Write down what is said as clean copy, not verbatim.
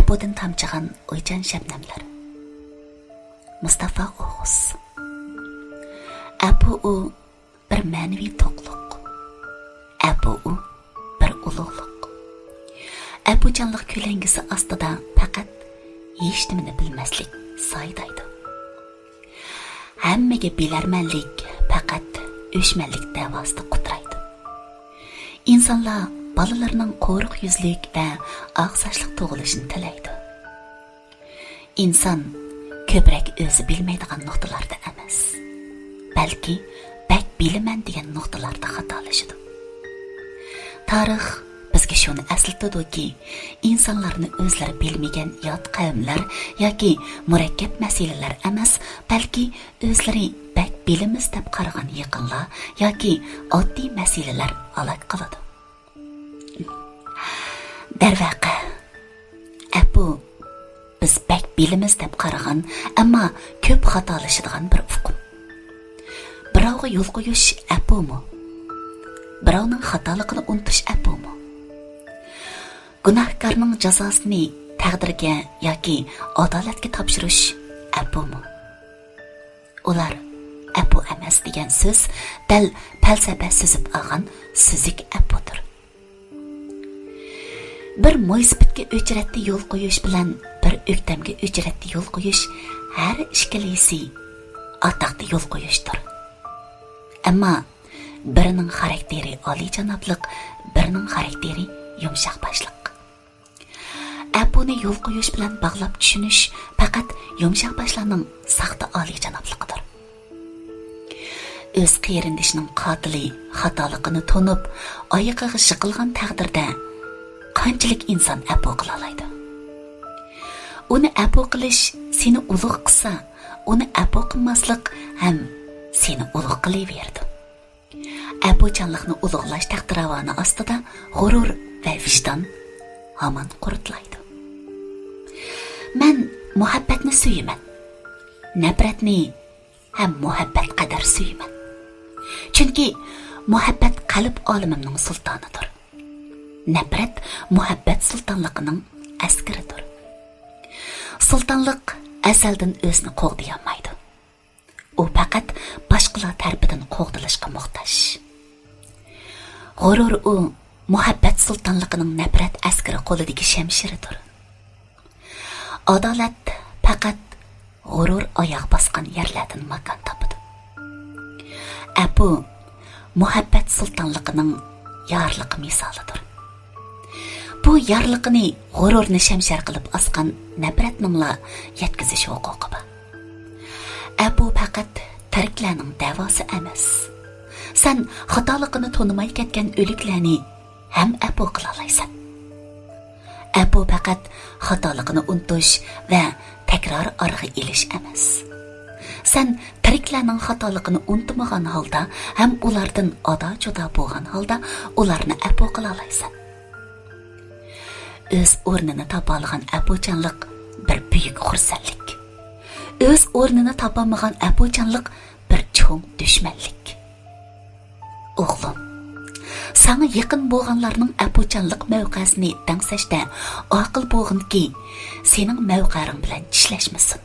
Әпуден тамчыған ойчан шәбнәмләр. Мұстафа Оғыз. Әпу у бір мәнви тоқлық. Әпу у бір ұлылық. Әпучанлық көйләнгісі астыда пәкәт ештіміні білмәслік сайдайды. Әммеге біләрмәлік пәкәт өшмәлік дәвасты құтырайды. İnsanlar balalarının qoruq yüzlük və ağ saçlıq doğuluşunu tilaydı. İnsan köprək özü bilməydiğən noktalarda emas, bəlkə bək bilimən degan noktalarda xatalaşıdı. Tarix bizga şunu əsiltidi ki, insanlarni özləri bilməyən yad qavmlar yoki murakkab məsələlər emas, bəlkə özləri bək bilimiz deb qaragan yaqinlar yoki oddiy məsələlər alaq qiladi. Darvaqa, Əpu biz bək bilimiz deb qaragan, amma ko'p xatolashadigan bir uqum. Birovga yo'l qo'yish Əpumu? Birovning xatoligini unutish Əpumu? Gunohkorning jazosini taqdirga yoki adolatga topshirish Əpumu? Ular Əpu emas degan so'z dal falsafa sizib olgan sizik Əpudir. Bir mo'ysipitga o'chratdi yo'l qo'yish bilan bir o'ktamga o'chratdi yo'l qo'yish har ikkilisi atoqda yo'l qo'yishdir. Ammo birining xarakteri oliyjanobliq, birining xarakteri yumshoq boshliq. Әпуны yo'l qo'yish bilan bog'lab tushunish faqat yumshoq boshlarning saxta oliyjanobligidir. O'z qarindishining qotili xatoligini to'nib, oyog'iga shiqilgan taqdirda qanchalik inson Əpu qila oladi? Uni Əpu qilish seni ulug' qilsa, uni Əpu qilmaslik ham seni ulug' qilaverdi. Əpuchanlikni ulug'lash taqdiravoni ostida g'urur va vijdon hamon quritlaydi. Men muhabbatni suyman. Nafratni ham muhabbat qadar suyman. Chunki muhabbat qalb olimimning sultonidir. Nafrat muhabbat sultonligining askaridir. Sultonlik azaldan o'zini qo'g'diy olmaydi. U faqat boshqalar tarafidan qo'g'dilishga muhtoj. G'urur u muhabbat sultonligining nafrat askari qo'lidagi shamshiridir. Adolat faqat g'urur oyoq bosgan yerlardan makon topadi. Əpu muhabbat sultonligining yorliq misolidir. Bu yorliqini g'ururni shamshar qilib osgan nafratningla yetkazish huquqi bor. Əpu faqat tiriklarning davosi emas. Sen xatoligini to'nimay ketgan o'liklarni ham Əpu qila olaysan. Əpu faqat xatoligini unutish va takror org'a ilish emas. Sen tiriklarning xatoligini unutmagan holda ham ulardan ado-judo bo'lgan holda ularni Əpu qila olaysan. O'z o'rnini topa olgan Əpuchanlik bir buyuk xursandlik. O'z o'rnini topolmagan Əpuchanlik bir cho'ng dushmanlik. O'g'lim, sana yaqin bo'lganlarning Əpuchanlik mavqesini dangsashda aql bo'lginki, sening mavqaring bilan tishlashmasin.